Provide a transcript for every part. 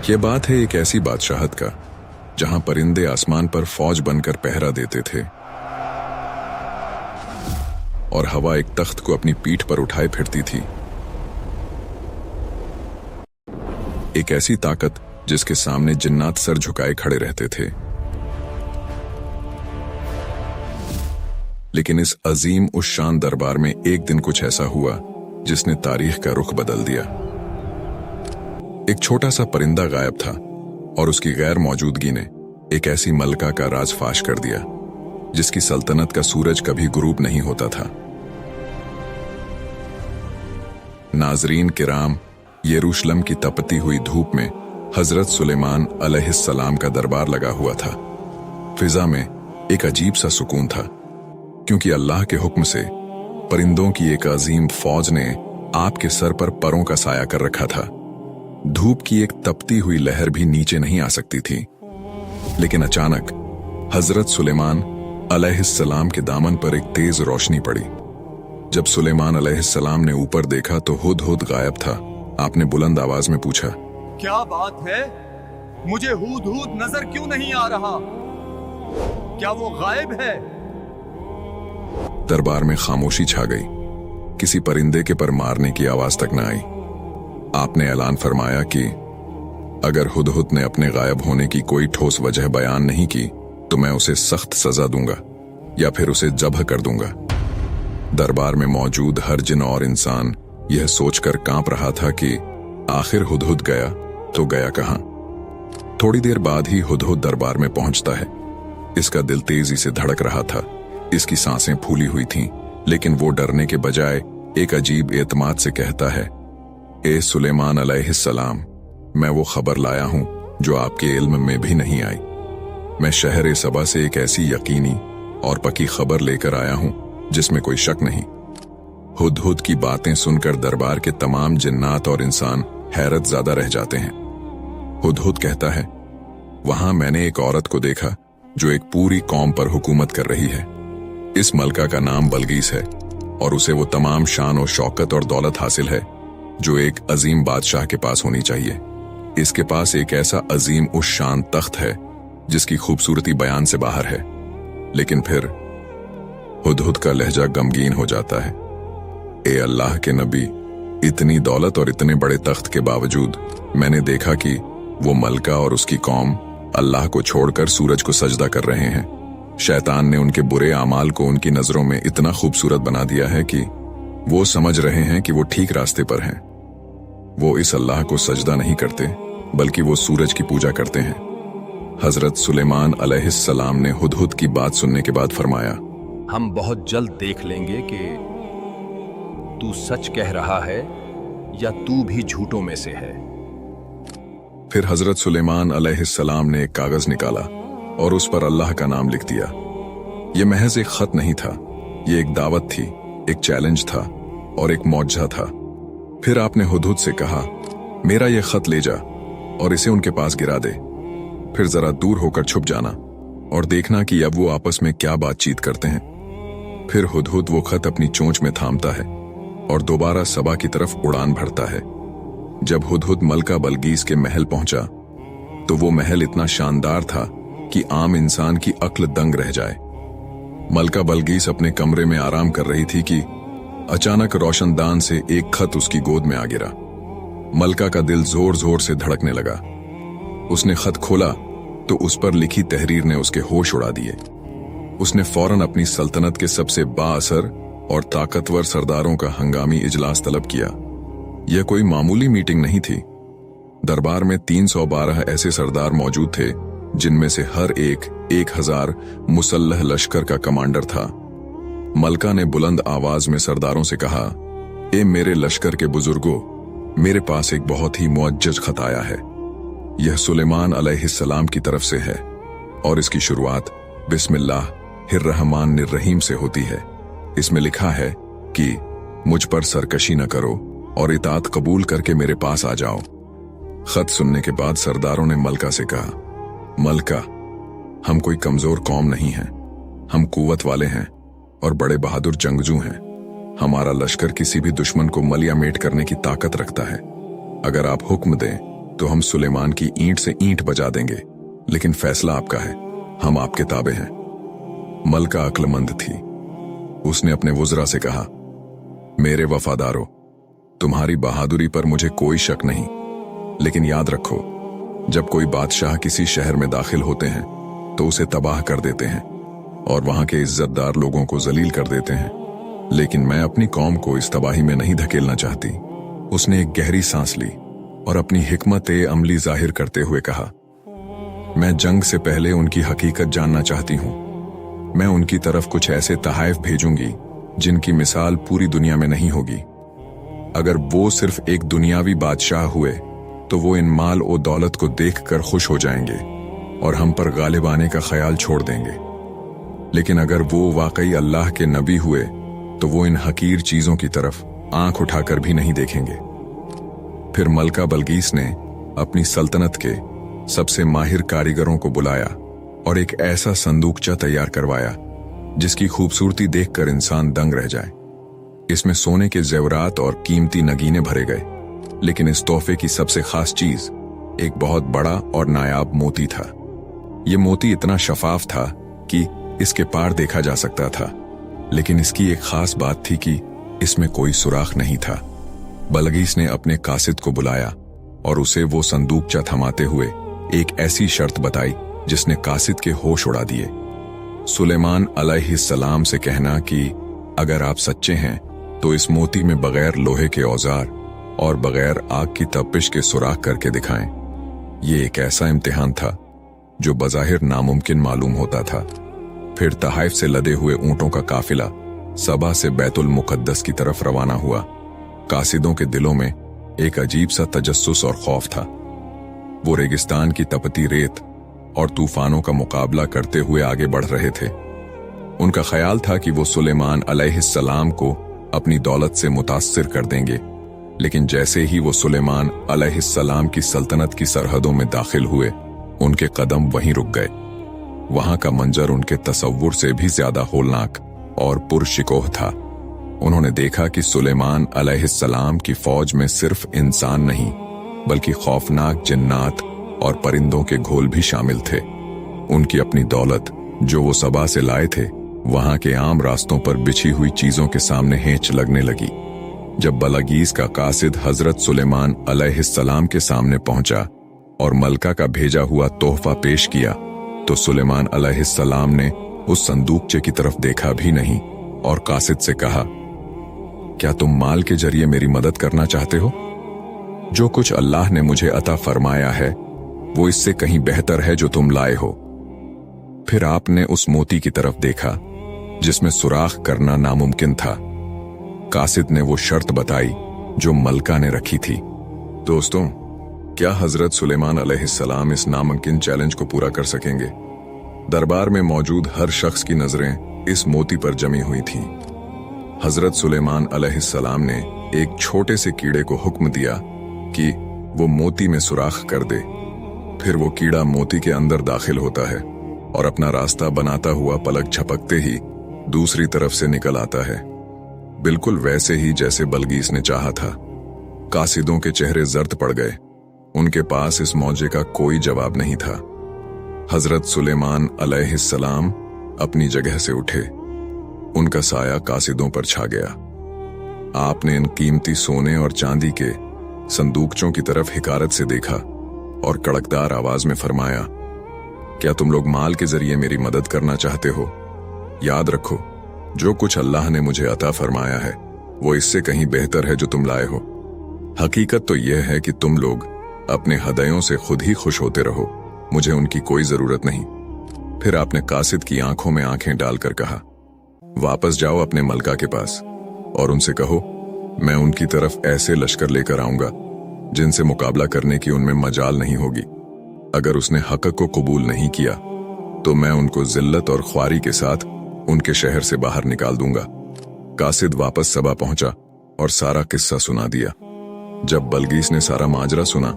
ये बात है एक ऐसी बादशाहत का जहां परिंदे आसमान पर फौज बनकर पहरा देते थे और हवा एक तख्त को अपनी पीठ पर उठाए फिरती थी। एक ऐसी ताकत जिसके सामने जिन्नात सर झुकाए खड़े रहते थे। लेकिन इस अजीम उस शान दरबार में एक दिन कुछ ऐसा हुआ जिसने तारीख का रुख बदल दिया। एक छोटा सा परिंदा गायब था और उसकी गैर मौजूदगी ने एक ऐसी मलका का राज फाश कर दिया जिसकी सल्तनत का सूरज कभी गुरूब नहीं होता था। नाजरीन किराम, यरूशलेम की तपती हुई धूप में हजरत सुलेमान अलैहिस्सलाम का दरबार लगा हुआ था। फिजा में एक अजीब सा सुकून था, क्योंकि अल्लाह के हुक्म से परिंदों की एक अजीम फौज ने आपके सर पर परों का साया कर रखा था। धूप की एक तपती हुई लहर भी नीचे नहीं आ सकती थी। लेकिन अचानक हजरत सुलेमान अलैहिस्सलाम के दामन पर एक तेज रोशनी पड़ी। जब सुलेमान अलैहिस्सलाम ने ऊपर देखा तो हुदहुद गायब था। आपने बुलंद आवाज में पूछा, क्या बात है? मुझे हुदहुद नजर क्यों नहीं आ रहा? क्या वो गायब है? दरबार में खामोशी छा गई। किसी परिंदे के पर मारने की आवाज तक न आई। आपने ऐलान फरमाया कि अगर हुदहुद ने अपने गायब होने की कोई ठोस वजह बयान नहीं की तो मैं उसे सख्त सजा दूंगा या फिर उसे जब्ह कर दूंगा। दरबार में मौजूद हर जिन और इंसान यह सोचकर कांप रहा था कि आखिर हुदहुद गया तो गया कहां। थोड़ी देर बाद ही हुदहुद दरबार में पहुंचता है। इसका दिल तेजी से धड़क रहा था, इसकी सांसें फूली हुई थीं, लेकिन वो डरने के बजाय एक अजीब एतमाद से कहता है, ए सुलेमान अलैहिस्सलाम, मैं वो खबर लाया हूं जो आपके इल्म में भी नहीं आई। मैं शहर सबा से एक ऐसी यकीनी और पक्की खबर लेकर आया हूं जिसमें कोई शक नहीं। हुदहुद की बातें सुनकर दरबार के तमाम जिन्नात और इंसान हैरत ज़्यादा रह जाते हैं। हुदहुद कहता है, वहां मैंने एक औरत को देखा जो एक पूरी कौम पर हुकूमत कर रही है। इस मलका का नाम बलगीस है और उसे वो तमाम शान और शौकत और दौलत हासिल है जो एक अजीम बादशाह के पास होनी चाहिए। इसके पास एक ऐसा अजीम उस शान तख्त है जिसकी खूबसूरती बयान से बाहर है। लेकिन फिर हुदहुद का लहजा गमगीन हो जाता है। ए अल्लाह के नबी, इतनी दौलत और इतने बड़े तख्त के बावजूद मैंने देखा कि वो मलका और उसकी कौम अल्लाह को छोड़कर सूरज को सजदा कर रहे हैं। शैतान ने उनके बुरे आमाल को उनकी नजरों में इतना खूबसूरत बना दिया है कि वो समझ रहे हैं कि वो ठीक रास्ते पर हैं। वो इस अल्लाह को सजदा नहीं करते बल्कि वो सूरज की पूजा करते हैं। हजरत सुलेमान अलैहिस्सलाम ने हुदहुद की बात सुनने के बाद फरमाया, हम बहुत जल्द देख लेंगे कि तू सच कह रहा है या तू भी झूठों में से है। फिर हजरत सुलेमान अलैहिस्सलाम ने एक कागज निकाला और उस पर अल्लाह का नाम लिख दिया। यह महज एक खत नहीं था, यह एक दावत थी, एक चैलेंज था और एक मौजज़ा था। फिर आपने हुदहुद से कहा, मेरा यह खत ले जा और इसे उनके पास गिरा दे। फिर जरा दूर होकर छुप जाना और देखना कि अब वो आपस में क्या बातचीत करते हैं। फिर हुदहुद वो खत अपनी चोंच में थामता है और दोबारा सबा की तरफ उड़ान भरता है। जब हुदहुद मलका बलगीस के महल पहुंचा तो वो महल इतना शानदार था कि आम इंसान की अक्ल दंग रह जाए। मलका बलगीस अपने कमरे में आराम कर रही थी कि अचानक रोशनदान से एक खत उसकी गोद में आ गिरा। मलका का दिल जोर जोर से धड़कने लगा। उसने खत खोला तो उस पर लिखी तहरीर ने उसके होश उड़ा दिए। उसने फौरन अपनी सल्तनत के सबसे बाअसर और ताकतवर सरदारों का हंगामी इजलास तलब किया। यह कोई मामूली मीटिंग नहीं थी। दरबार में 312 ऐसे सरदार मौजूद थे जिनमें से हर एक 1000 मुसल्लह लश्कर का कमांडर था। मलका ने बुलंद आवाज में सरदारों से कहा, ए मेरे लश्कर के बुजुर्गों, मेरे पास एक बहुत ही मुअज्जज खत आया है। यह सुलेमान अलैहिस्सलाम की तरफ से है और इसकी शुरुआत बिस्मिल्लाहिर्रहमानिर्रहीम से होती है। इसमें लिखा है कि मुझ पर सरकशी न करो और इताअत कबूल करके मेरे पास आ जाओ। खत सुनने के बाद सरदारों ने मलका से कहा, मलका, हम कोई कमजोर कौम नहीं हैं, हम कुव्वत वाले हैं और बड़े बहादुर जंगजू हैं। हमारा लश्कर किसी भी दुश्मन को मलिया मेट करने की ताकत रखता है। अगर आप हुक्म दें तो हम सुलेमान की ईंट से ईंट बजा देंगे, लेकिन फैसला आपका है, हम आपके ताबे हैं। मलका अक्लमंद थी। उसने अपने वुज़रा से कहा, मेरे वफादारों, तुम्हारी बहादुरी पर मुझे कोई शक नहीं, लेकिन याद रखो, जब कोई बादशाह किसी शहर में दाखिल होते हैं तो उसे तबाह कर देते हैं और वहां के इज्जतदार लोगों को जलील कर देते हैं, लेकिन मैं अपनी कौम को इस तबाही में नहीं धकेलना चाहती। उसने एक गहरी सांस ली और अपनी हिकमत अमली जाहिर करते हुए कहा, मैं जंग से पहले उनकी हकीकत जानना चाहती हूं। मैं उनकी तरफ कुछ ऐसे तहाइफ भेजूंगी जिनकी मिसाल पूरी दुनिया में नहीं होगी। अगर वो सिर्फ एक दुनियावी बादशाह हुए तो वो इन माल और दौलत को देखकर खुश हो जाएंगे और हम पर गालिब आने का ख्याल छोड़ देंगे, लेकिन अगर वो वाकई अल्लाह के नबी हुए तो वो इन हकीर चीजों की तरफ आंख उठाकर भी नहीं देखेंगे। फिर मलका बलगीस ने अपनी सल्तनत के सबसे माहिर कारीगरों को बुलाया और एक ऐसा संदूकचा तैयार करवाया जिसकी खूबसूरती देखकर इंसान दंग रह जाए। इसमें सोने के जेवरात और कीमती नगीने भरे गए, लेकिन इस तोहफे की सबसे खास चीज एक बहुत बड़ा और नायाब मोती था। ये मोती इतना शफाफ था कि इसके पार देखा जा सकता था, लेकिन इसकी एक खास बात थी कि इसमें कोई सुराख नहीं था। बलगीस ने अपने कासिद को बुलाया और उसे वो संदूकचा थमाते हुए एक ऐसी शर्त बताई जिसने कासिद के होश उड़ा दिए। सुलेमान अलैहिस्सलाम से कहना कि अगर आप सच्चे हैं तो इस मोती में बगैर लोहे के औजार और बगैर आग की तपिश के सुराख करके दिखाएं। ये एक ऐसा इम्तिहान था जो बज़ाहिर नामुमकिन मालूम होता था। फिर तहाइफ से लदे हुए ऊंटों का काफिला सबा से बैतुल मुकद्दस की तरफ रवाना हुआ। कासिदों के दिलों में एक अजीब सा तजस्सुस और खौफ था। वो रेगिस्तान की तपती रेत और तूफानों का मुकाबला करते हुए आगे बढ़ रहे थे। उनका ख्याल था कि वो सुलेमान अलैहिस्सलाम को अपनी दौलत से मुतासिर कर देंगे, लेकिन जैसे ही वो सुलेमान अलैहिस्सलाम की सल्तनत की सरहदों में दाखिल हुए, उनके कदम वहीं रुक गए। वहां का मंजर उनके तसव्वुर से भी ज्यादा होलनाक और पुरशिकोह था। उन्होंने देखा कि सुलेमान अलैहिस्सलाम की फौज में सिर्फ इंसान नहीं, बल्कि खौफनाक जिन्नात और परिंदों के घोल भी शामिल थे। उनकी अपनी दौलत जो वो सबा से लाए थे, वहां के आम रास्तों पर बिछी हुई चीजों के सामने हेंच लगने लगी। जब बलगीस का कासिद हजरत सुलेमान अलैहिस्सलाम के सामने पहुंचा और मलका का भेजा हुआ तोहफा पेश किया, तो सुलेमान अलैहिस्सलाम ने उस संदूकचे की तरफ देखा भी नहीं और कासिद से कहा, क्या तुम माल के जरिए मेरी मदद करना चाहते हो? जो कुछ अल्लाह ने मुझे अता फरमाया है वो इससे कहीं बेहतर है जो तुम लाए हो। फिर आपने उस मोती की तरफ देखा जिसमें सुराख करना नामुमकिन था। कासिद ने वो शर्त बताई जो मलका ने रखी थी। दोस्तों, क्या हजरत सुलेमान अलैहिस्सलाम इस नामुमकिन चैलेंज को पूरा कर सकेंगे? दरबार में मौजूद हर शख्स की नजरें इस मोती पर जमी हुई थीं। हजरत सुलेमान अलैहिस्सलाम ने एक छोटे से कीड़े को हुक्म दिया कि वो मोती में सुराख कर दे। फिर वो कीड़ा मोती के अंदर दाखिल होता है और अपना रास्ता बनाता हुआ पलक झपकते ही दूसरी तरफ से निकल आता है, बिल्कुल वैसे ही जैसे बलगीस ने चाहा था। कासिदों के चेहरे जर्द पड़ गए। उनके पास इस मौजे का कोई जवाब नहीं था। हजरत सुलेमान अलैहिस्सलाम अपनी जगह से उठे। उनका साया कासिदों पर छा गया। आपने इन कीमती सोने और चांदी के संदूकचों की तरफ हिकारत से देखा और कड़कदार आवाज में फरमाया, क्या तुम लोग माल के जरिए मेरी मदद करना चाहते हो? याद रखो, जो कुछ अल्लाह ने मुझे अता फरमाया है वो इससे कहीं बेहतर है जो तुम लाए हो। हकीकत तो यह है कि तुम लोग अपने हदयों से खुद ही खुश होते रहो, मुझे उनकी कोई जरूरत नहीं। फिर आपने कासिद की आंखों में आंखें डालकर कहा, वापस जाओ अपने मलका के पास और उनसे कहो, मैं उनकी तरफ ऐसे लश्कर लेकर आऊंगा जिनसे मुकाबला करने की उनमें मजाल नहीं होगी। अगर उसने हक को कबूल नहीं किया तो मैं उनको जिल्लत और ख्वारी के साथ उनके शहर से बाहर निकाल दूंगा। कासिद वापस सबा पहुंचा और सारा किस्सा सुना दिया। जब बलगीस ने सारा माजरा सुना,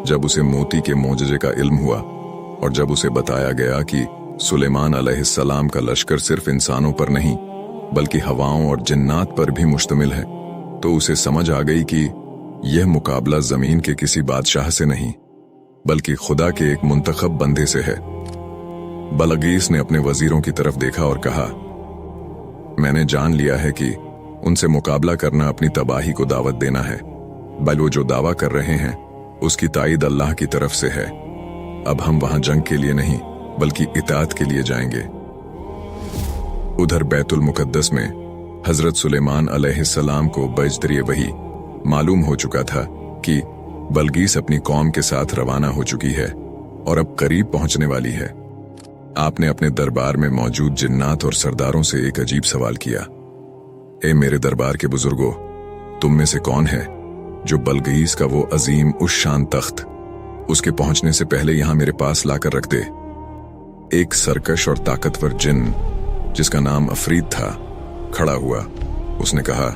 जब उसे मोती के मोजजे का इल्म हुआ और जब उसे बताया गया कि सुलेमान अलैहिस्सलाम का लश्कर सिर्फ इंसानों पर नहीं बल्कि हवाओं और जिन्नात पर भी मुश्तमिल है, तो उसे समझ आ गई कि यह मुकाबला जमीन के किसी बादशाह से नहीं, बल्कि खुदा के एक मुंतखब बंदे से है। बलगीस ने अपने वजीरों की तरफ देखा और कहा, मैंने जान लिया है कि उनसे मुकाबला करना अपनी तबाही को दावत देना है। बल वो जो दावा कर रहे हैं उसकी ताईद अल्लाह की तरफ से है। अब हम वहां जंग के लिए नहीं बल्कि इताअत के लिए जाएंगे। उधर बैतुल मुकद्दस में हजरत सुलेमान अलैहिस्सलाम को बजदरिए वही मालूम हो चुका था कि बलगीस अपनी कौम के साथ रवाना हो चुकी है और अब करीब पहुंचने वाली है। आपने अपने दरबार में मौजूद जिन्नात और सरदारों से एक अजीब सवाल किया, ए मेरे दरबार के बुजुर्गों, तुम में से कौन है जो बलगीस का वो अजीम उस शान तख्त उसके पहुंचने से पहले यहां मेरे पास लाकर रख दे। एक सरकश और ताकतवर जिन जिसका नाम अफरीद था खड़ा हुआ। उसने कहा,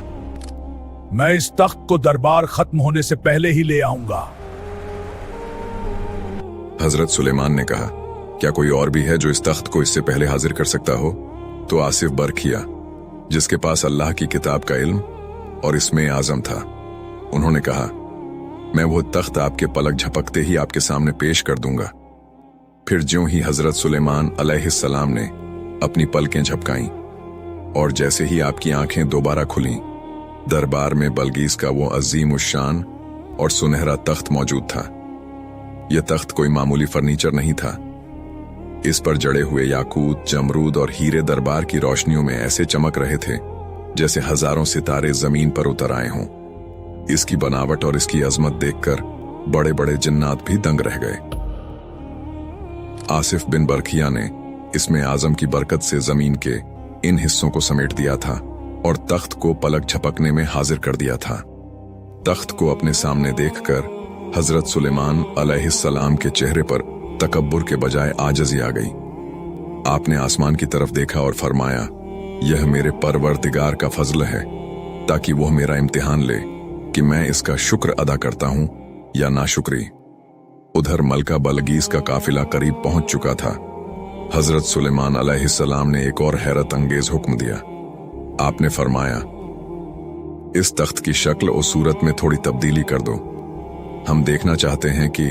मैं इस तख्त को दरबार खत्म होने से पहले ही ले आऊंगा। हजरत सुलेमान ने कहा, क्या कोई और भी है जो इस तख्त को इससे पहले हाजिर कर सकता हो? तो आसिफ बरखिया, जिसके पास अल्लाह की किताब का इल्म और इसमें आजम था, उन्होंने कहा, मैं वो तख्त आपके पलक झपकते ही आपके सामने पेश कर दूंगा। फिर ज्यों ही हजरत सुलेमान अलैहिस्सलाम ने अपनी पलकें झपकाईं और जैसे ही आपकी आंखें दोबारा खुलीं, दरबार में बलगीस का वो अजीम उश्शान और सुनहरा तख्त मौजूद था। यह तख्त कोई मामूली फर्नीचर नहीं था। इस पर जड़े हुए याकूत, जमरूद और हीरे दरबार की रोशनियों में ऐसे चमक रहे थे जैसे हजारों सितारे जमीन पर उतर आए हों। इसकी बनावट और इसकी अजमत देखकर बड़े बड़े जिन्नात भी दंग रह गए। आसिफ बिन बरखिया ने इसमें आजम की बरकत से जमीन के इन हिस्सों को समेट दिया था और तख्त को पलक झपकने में हाजिर कर दिया था। तख्त को अपने सामने देखकर हजरत सुलेमान अलैहिस्सलाम के चेहरे पर तकब्बुर के बजाय आजजी आ गई। आपने आसमान की तरफ देखा और फरमाया, यह मेरे परवरदिगार का फजल है ताकि वह मेरा इम्तिहान ले कि मैं इसका शुक्र अदा करता हूं या नाशुक्री। उधर मलका बलगीस का काफिला करीब पहुंच चुका था। हजरत सुलेमान अलैहिस्सलाम ने एक और हैरत अंगेज हुक्म दिया। आपने फरमाया, इस तख्त की शक्ल और सूरत में थोड़ी तब्दीली कर दो। हम देखना चाहते हैं कि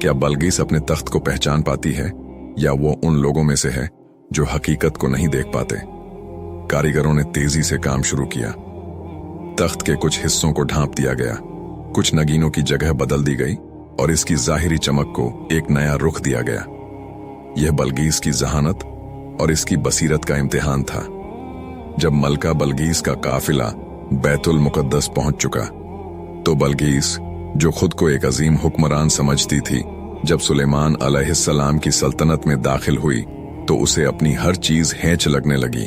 क्या बलगीस अपने तख्त को पहचान पाती है या वो उन लोगों में से है जो हकीकत को नहीं देख पाते। कारीगरों ने तेजी से काम शुरू किया। तख्त के कुछ हिस्सों को ढांप दिया गया, कुछ नगीनों की जगह बदल दी गई और इसकी जाहिरी चमक को एक नया रुख दिया गया। यह बलगीस की जहानत और इसकी बसीरत का इम्तिहान था। जब मलका बलगीस का काफिला बैतुल मुकद्दस पहुंच चुका तो बलगीस, जो खुद को एक अजीम हुक्मरान समझती थी, जब सुलेमान अलैहिस्सलाम की सल्तनत में दाखिल हुई तो उसे अपनी हर चीज हेंच लगने लगी।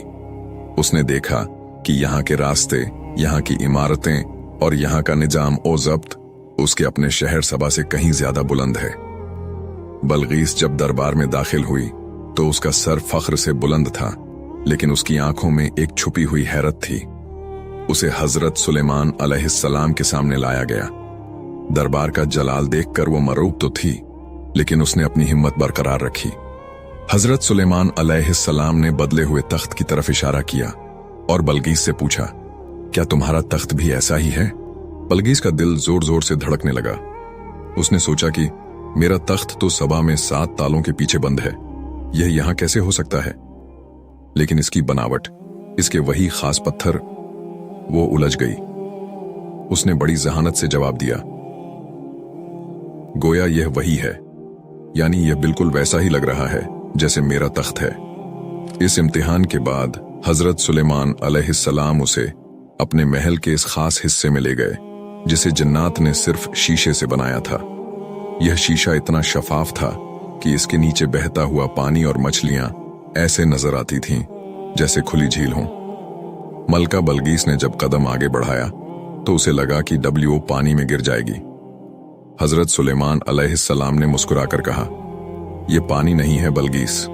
उसने देखा कि यहाँ के रास्ते, यहाँ की इमारतें और यहाँ का निजाम ओ ज़ब्त उसके अपने शहर सबा से कहीं ज्यादा बुलंद है। बलगीस जब दरबार में दाखिल हुई तो उसका सर फख्र से बुलंद था, लेकिन उसकी आंखों में एक छुपी हुई हैरत थी। उसे हजरत सुलेमान अलैहिस्सलाम के सामने लाया गया। दरबार का जलाल देखकर वो मरूब तो थी, लेकिन उसने अपनी हिम्मत बरकरार रखी। हजरत सुलेमान अलैहिस्सलाम ने बदले हुए तख्त की तरफ इशारा किया और बलगीस से पूछा, क्या तुम्हारा तख्त भी ऐसा ही है? बलगीस का दिल जोर जोर से धड़कने लगा। उसने सोचा कि मेरा तख्त तो सबा में 7 तालों के पीछे बंद है, यह यहां कैसे हो सकता है? लेकिन इसकी बनावट, इसके वही खास पत्थर, वो उलझ गई। उसने बड़ी जहानत से जवाब दिया, गोया यह वही है, यानी यह बिल्कुल वैसा ही लग रहा है जैसे मेरा तख्त है। इस इम्तिहान के बाद हजरत सुलेमान अलैहिस्सलाम उसे अपने महल के इस खास हिस्से में ले गए जिसे जिन्नात ने सिर्फ शीशे से बनाया था। यह शीशा इतना शफाफ था कि इसके नीचे बहता हुआ पानी और मछलियां ऐसे नजर आती थीं जैसे खुली झील हों। मलका बलगीस ने जब कदम आगे बढ़ाया तो उसे लगा कि डब्ल्यू पानी में गिर जाएगी। हजरत सुलेमान अलैहिस्सलाम ने मुस्कुराकर कहा, यह पानी नहीं है बलगीस।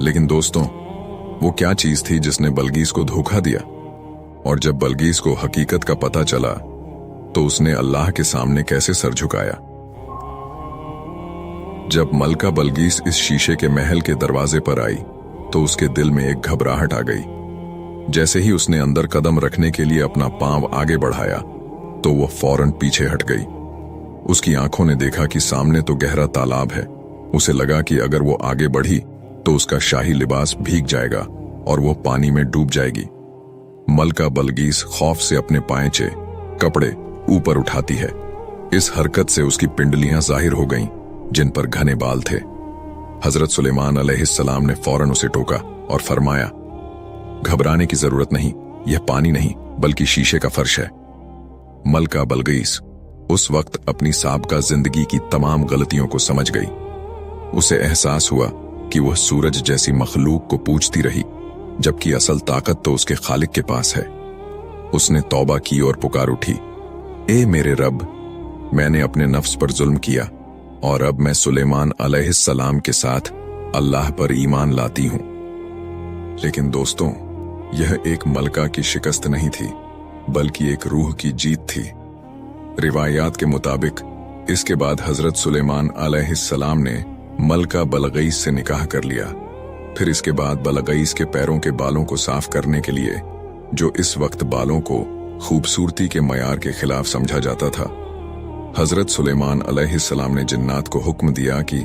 लेकिन दोस्तों, वो क्या चीज थी जिसने बलगीस को धोखा दिया? और जब बलगीस को हकीकत का पता चला तो उसने अल्लाह के सामने कैसे सर झुकाया? जब मलका बलगीस इस शीशे के महल के दरवाजे पर आई तो उसके दिल में एक घबराहट आ गई। जैसे ही उसने अंदर कदम रखने के लिए अपना पांव आगे बढ़ाया तो वो फौरन पीछे हट गई। उसकी आंखों ने देखा कि सामने तो गहरा तालाब है। उसे लगा कि अगर वो आगे बढ़ी तो उसका शाही लिबास भीग जाएगा और वो पानी में डूब जाएगी। मलका बलगीस खौफ से अपने पांचे कपड़े ऊपर उठाती है। इस हरकत से उसकी पिंडलियां जाहिर हो गईं, जिन पर घने बाल थे। हजरत सुलेमान अलैहिस्सलाम ने फौरन उसे टोका और फरमाया, घबराने की जरूरत नहीं, यह पानी नहीं बल्कि शीशे का फर्श है। मलका बलगीस उस वक्त अपनी साबका जिंदगी की तमाम गलतियों को समझ गई। उसे एहसास हुआ कि वह सूरज जैसी मखलूक को पूजती रही, जबकि असल ताकत तो उसके खालिक के पास है। उसने तौबा की और पुकार उठी, ए मेरे रब, मैंने अपने नफ्स पर जुल्म किया और अब मैं सुलेमान अलैहिस्सलाम के साथ अल्लाह पर ईमान लाती हूं। लेकिन दोस्तों, यह एक मलका की शिकस्त नहीं थी, बल्कि एक रूह की जीत थी। रिवायात के मुताबिक इसके बाद हजरत सुलेमान अलैहिस्सलाम ने मलका बलगईस से निकाह कर लिया। फिर इसके बाद बलगईस के पैरों के बालों को साफ करने के लिए, जो इस वक्त बालों को खूबसूरती के मयार के खिलाफ समझा जाता था, हजरत सुलेमान अलैहिस्सलाम ने जिन्नात को हुक्म दिया कि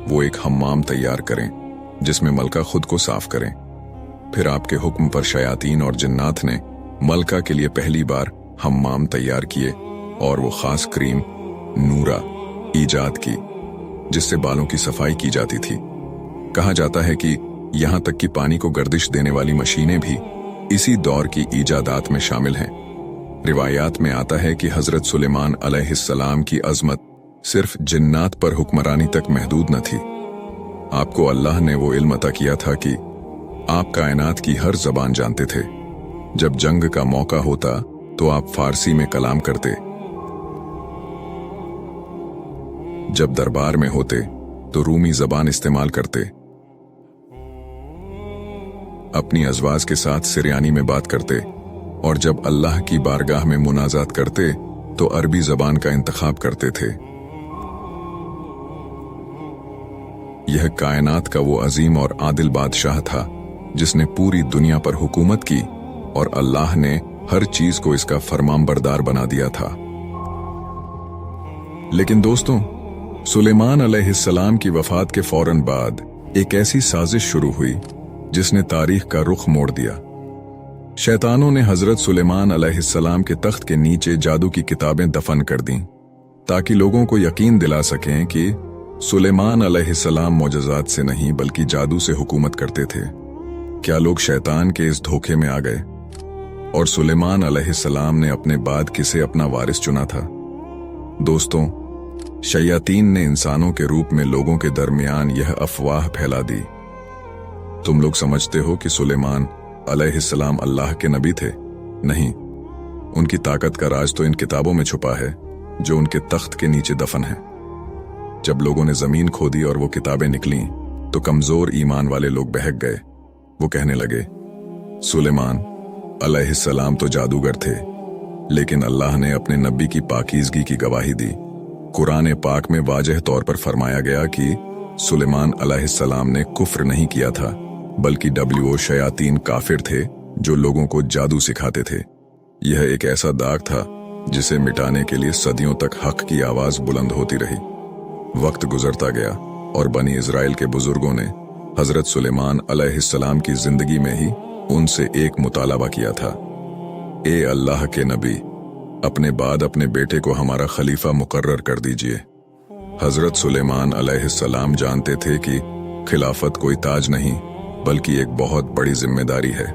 वो एक हम्माम तैयार करें जिसमें मलका खुद को साफ करें। फिर आपके हुक्म पर शयातीन और जिन्नात ने मलका के लिए पहली बार हम्माम तैयार किए और वो खास क्रीम नूरा ईजाद की जिससे बालों की सफाई की जाती थी। कहा जाता है कि यहां तक कि पानी को गर्दिश देने वाली मशीनें भी इसी दौर की ईजादात में शामिल हैं। रिवायात में आता है कि हजरत सुलेमान अलैहिस्सलाम की अजमत सिर्फ जिन्नात पर हुक्मरानी तक महदूद न थी। आपको अल्लाह ने वो इल्म अता किया था कि आप कायनात की हर जबान जानते थे। जब जंग का मौका होता तो आप फारसी में कलाम करते, जब दरबार में होते तो रूमी जबान इस्तेमाल करते, अपनी अजवाज के साथ सिरयानी में बात करते और जब अल्लाह की बारगाह में मुनाजात करते तो अरबी जबान का इंतखाब करते थे। यह कायनात का वो अजीम और आदिल बादशाह था जिसने पूरी दुनिया पर हुकूमत की और अल्लाह ने हर चीज को इसका फरमानबरदार बना दिया था। लेकिन दोस्तों, सुलेमान अलैहिस्सलाम की वफात के फौरन बाद एक ऐसी साजिश शुरू हुई जिसने तारीख का रुख मोड़ दिया। शैतानों ने हजरत सुलेमान अलैहिस्सलाम के तख्त के नीचे जादू की किताबें दफन कर दीं ताकि लोगों को यकीन दिला सकें कि सुलेमान अलैहिस्सलाम मोजज़ात से नहीं बल्कि जादू से हुकूमत करते थे। क्या लोग शैतान के इस धोखे में आ गए और सुलेमान अलैहिस्सलाम ने अपने बाद किसे अपना वारिस चुना था? दोस्तों, शयातीन ने इंसानों के रूप में लोगों के दरमियान यह अफवाह फैला दी। तुम लोग समझते हो कि सुलेमान अलैहिस्सलाम अल्लाह के नबी थे? नहीं, उनकी ताकत का राज तो इन किताबों में छुपा है जो उनके तख्त के नीचे दफन है। जब लोगों ने जमीन खोदी और वो किताबें निकली तो कमजोर ईमान वाले लोग बहक गए। वो कहने लगे, सुलेमान अलैहिस्सलाम तो जादूगर थे, लेकिन अल्लाह ने अपने नबी की पाकीज़गी की गवाही दी। कुरान पाक में वाज़ेह तौर पर फरमाया गया कि सुलेमान अलैहिस्सलाम ने कुफ्र नहीं किया था, बल्कि शयातीन काफिर थे जो लोगों को जादू सिखाते थे। यह एक ऐसा दाग था जिसे मिटाने के लिए सदियों तक हक की आवाज बुलंद होती रही। वक्त गुजरता गया और बनी इजराइल के बुजुर्गों ने हजरत सुलेमान अलैहिस्सलाम की जिंदगी में ही उनसे एक मुतालबा किया था, ए अल्लाह के नबी, अपने बाद अपने बेटे को हमारा खलीफा मुकर्रर कर दीजिए। हजरत सुलेमान अलैहिस्सलाम जानते थे कि खिलाफत कोई ताज नहीं बल्कि एक बहुत बड़ी जिम्मेदारी है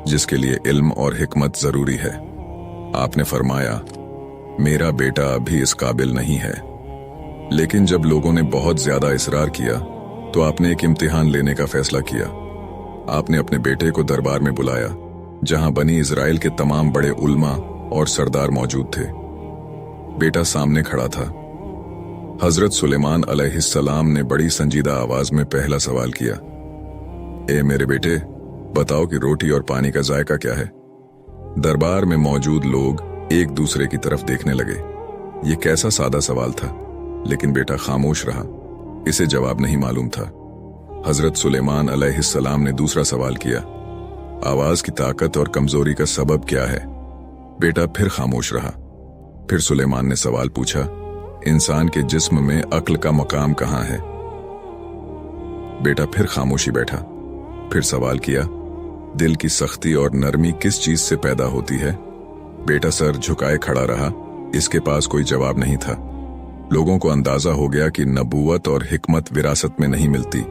जिसके लिए इल्म और हिकमत जरूरी है। आपने फरमाया, मेरा बेटा अभी इस काबिल नहीं है। लेकिन जब लोगों ने बहुत ज्यादा इसरार किया तो आपने एक इम्तिहान लेने का फैसला किया। आपने अपने बेटे को दरबार में बुलाया जहां बनी इजराइल के तमाम बड़े उल्मा और सरदार मौजूद थे। बेटा सामने खड़ा था। हजरत सुलेमान अलैहिस्सलाम ने बड़ी संजीदा आवाज में पहला सवाल किया, ए मेरे बेटे, बताओ कि रोटी और पानी का जायका क्या है? दरबार में मौजूद लोग एक दूसरे की तरफ देखने लगे। ये कैसा सादा सवाल था, लेकिन बेटा खामोश रहा। इसे जवाब नहीं मालूम था। हजरत सुलेमान अलैहिस्सलाम ने दूसरा सवाल किया, आवाज की ताकत और कमजोरी का सबब क्या है? बेटा फिर खामोश रहा। फिर सुलेमान ने सवाल पूछा, इंसान के जिस्म में अक्ल का मकाम कहाँ है? बेटा फिर खामोशी बैठा। फिर सवाल किया, दिल की सख्ती और नरमी किस चीज से पैदा होती है? बेटा सर झुकाए खड़ा रहा। इसके पास कोई जवाब नहीं था। लोगों को अंदाजा हो गया कि नबूवत और हिकमत विरासत में नहीं मिलती,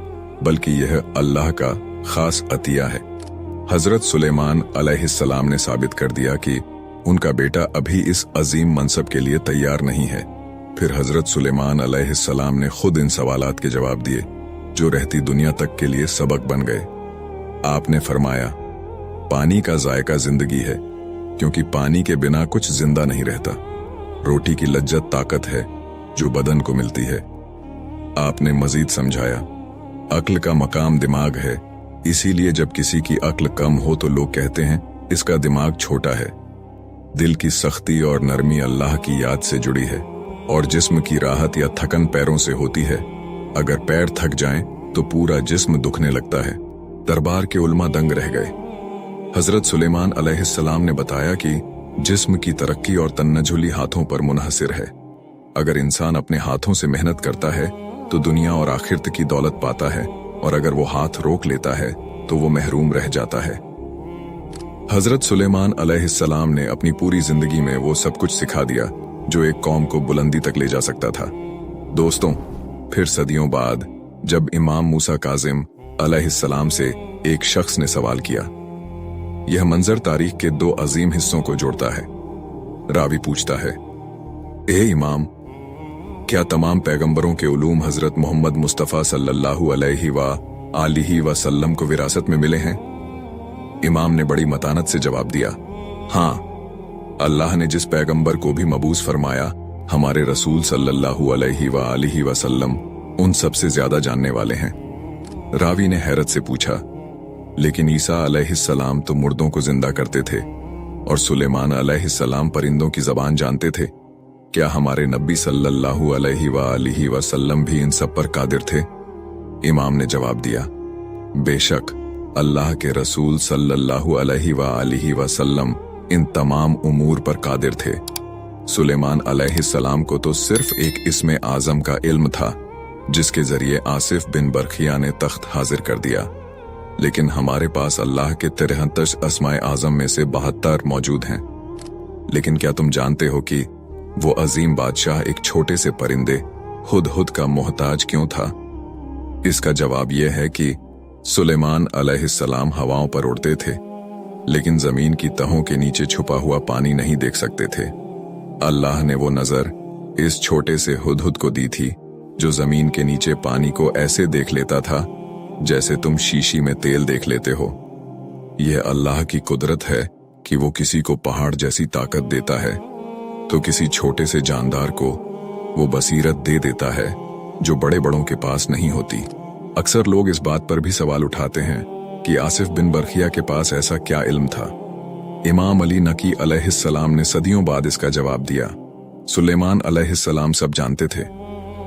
बल्कि यह अल्लाह का खास अतिया है। हजरत सुलेमान अलैहिस्सलाम ने साबित कर दिया कि उनका बेटा अभी इस अजीम मनसब के लिए तैयार नहीं है। फिर हजरत सुलेमान अलैहिस्सलाम ने खुद इन सवालात के जवाब दिए, जो रहती दुनिया तक के लिए सबक बन गए। आपने फरमाया, पानी का जायका जिंदगी है, क्योंकि पानी के बिना कुछ जिंदा नहीं रहता। रोटी की लज्जत ताकत है जो बदन को मिलती है। आपने मजीद समझाया, अक्ल का मकाम दिमाग है, इसीलिए जब किसी की अक्ल कम हो तो लोग कहते हैं इसका दिमाग छोटा है। दिल की सख्ती और नरमी अल्लाह की याद से जुड़ी है, और जिस्म की राहत या थकन पैरों से होती है। अगर पैर थक जाएं तो पूरा जिस्म दुखने लगता है। दरबार के उलमा दंग रह गए। हजरत सुलेमान अलैहिस्सलाम ने बताया कि जिस्म की तरक्की और तन्नजुली हाथों पर मुनहसिर है। अगर इंसान अपने हाथों से मेहनत करता है तो दुनिया और आखिरत की दौलत पाता है, और अगर वो हाथ रोक लेता है तो वो महरूम रह जाता है। हजरत सुलेमान अलैहिस्सलाम ने अपनी पूरी जिंदगी में वो सब कुछ सिखा दिया जो एक कौम को बुलंदी तक ले जा सकता था। दोस्तों, फिर सदियों बाद जब इमाम मूसा काजिम अलैहिस्सलाम से एक शख्स ने सवाल किया, यह मंजर तारीख के दो अजीम हिस्सों को जोड़ता है। रावी पूछता है, ए इमाम, क्या तमाम पैगंबरों के उलूम हजरत मोहम्मद मुस्तफ़ा सल्लल्लाहु अलैहि वसल्लम को विरासत में मिले हैं? इमाम ने बड़ी मतानत से जवाब दिया, हाँ, अल्लाह ने जिस पैगंबर को भी मबूस फरमाया, हमारे रसूल सल्लल्लाहु अलैहि वसल्लम उन सबसे ज्यादा जानने वाले हैं। रावी ने हैरत से पूछा, लेकिन ईसा अलैहिस्सलाम तो मुर्दों को जिंदा करते थे, और सुलेमान अलैहिस्सलाम परिंदों की जबान जानते थे। क्या हमारे नबी सल्लल्लाहु अलैहि वसल्लम भी इन सब पर कादिर थे? इमाम ने जवाब दिया, बेशक अल्लाह के रसूल सल्लल्लाहु अलैहि वसल्लम इन तमाम उमूर पर कादिर थे। सुलेमान अलैहिस्सलाम को तो सिर्फ एक इस्मे आजम का इल्म था, जिसके जरिए आसिफ बिन बरखिया ने तख्त हाजिर कर दिया, लेकिन हमारे पास अल्लाह के 63 अस्माए आजम में से 72 मौजूद हैं। लेकिन क्या तुम जानते हो कि वो अजीम बादशाह एक छोटे से परिंदे हुदहुद का मोहताज क्यों था? इसका जवाब यह है कि सुलेमान अलैहिस्सलाम हवाओं पर उड़ते थे, लेकिन जमीन की तहों के नीचे छुपा हुआ पानी नहीं देख सकते थे। अल्लाह ने वो नजर इस छोटे से हुदहुद को दी थी, जो जमीन के नीचे पानी को ऐसे देख लेता था जैसे तुम शीशी में तेल देख लेते हो। यह अल्लाह की कुदरत है कि वो किसी को पहाड़ जैसी ताकत देता है तो किसी छोटे से जानदार को वो बसीरत दे देता है जो बड़े बड़ों के पास नहीं होती। अक्सर लोग इस बात पर भी सवाल उठाते हैं कि आसिफ बिन बरखिया के पास ऐसा क्या इल्म था। इमाम अली नकी अलैहिस्सलाम ने सदियों बाद इसका जवाब दिया। सुलेमान अलैहिस्सलाम सब जानते थे,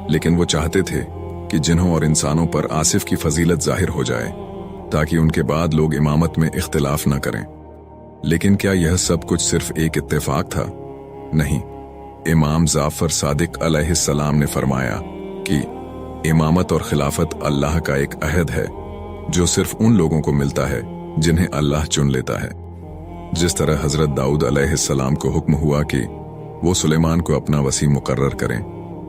लेकिन वो चाहते थे कि जिन्हों और इंसानों पर आसिफ की फजीलत जाहिर हो जाए, ताकि उनके बाद लोग इमामत में इख्तिलाफ न करें। लेकिन क्या यह सब कुछ सिर्फ एक इत्तेफाक था? नहीं। इमाम जाफर सादिक अलैहिस्सलाम ने फरमाया कि इमामत और खिलाफत अल्लाह का एक अहद है जो सिर्फ उन लोगों को मिलता है जिन्हें अल्लाह चुन लेता है। जिस तरह हजरत दाऊद अलैहिस्सलाम को हुक्म हुआ कि वो सुलेमान को अपना वसी मुकर्रर करें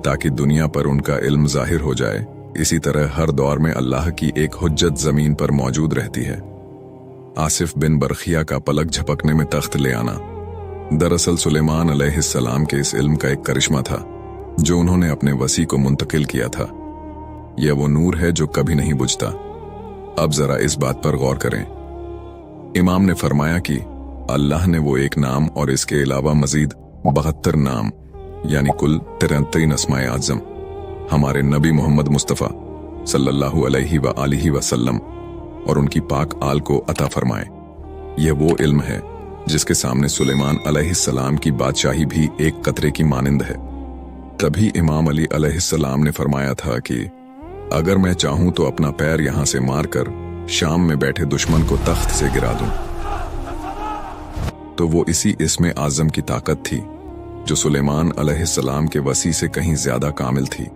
ताकि दुनिया पर उनका इल्म जाहिर हो जाए, इसी तरह हर दौर में अल्लाह की एक हुज्जत जमीन पर मौजूद रहती है। आसिफ बिन बरखिया का पलक झपकने में तख्त ले आना दरअसल सुलेमान अलैहिस्सलाम के इस इल्म का एक करिश्मा था जो उन्होंने अपने वसी को मुंतकिल किया था। यह वो नूर है जो कभी नहीं बुझता। अब जरा इस बात पर गौर करें। इमाम ने फरमाया कि अल्लाह ने वो एक नाम और इसके अलावा मजीद 72 नाम यानी कुल 63 अस्माए आज़म हमारे नबी मोहम्मद मुस्तफ़ा सल्लल्लाहु अलैहि वसल्लम और उनकी पाक आल को अता फरमाए। यह वो इल्म है जिसके सामने सुलेमान अलैहिस्सलाम की बादशाही भी एक कतरे की मानिंद है। तभी इमाम अली अलैहिस्सलाम ने फरमाया था कि अगर मैं चाहूं तो अपना पैर यहां से मारकर शाम में बैठे दुश्मन को तख्त से गिरा दूं। तो वो इसी इस्मे आज़म की ताकत थी जो सुलेमान अलैहिस्सलाम के वसी से कहीं ज्यादा कामिल थी।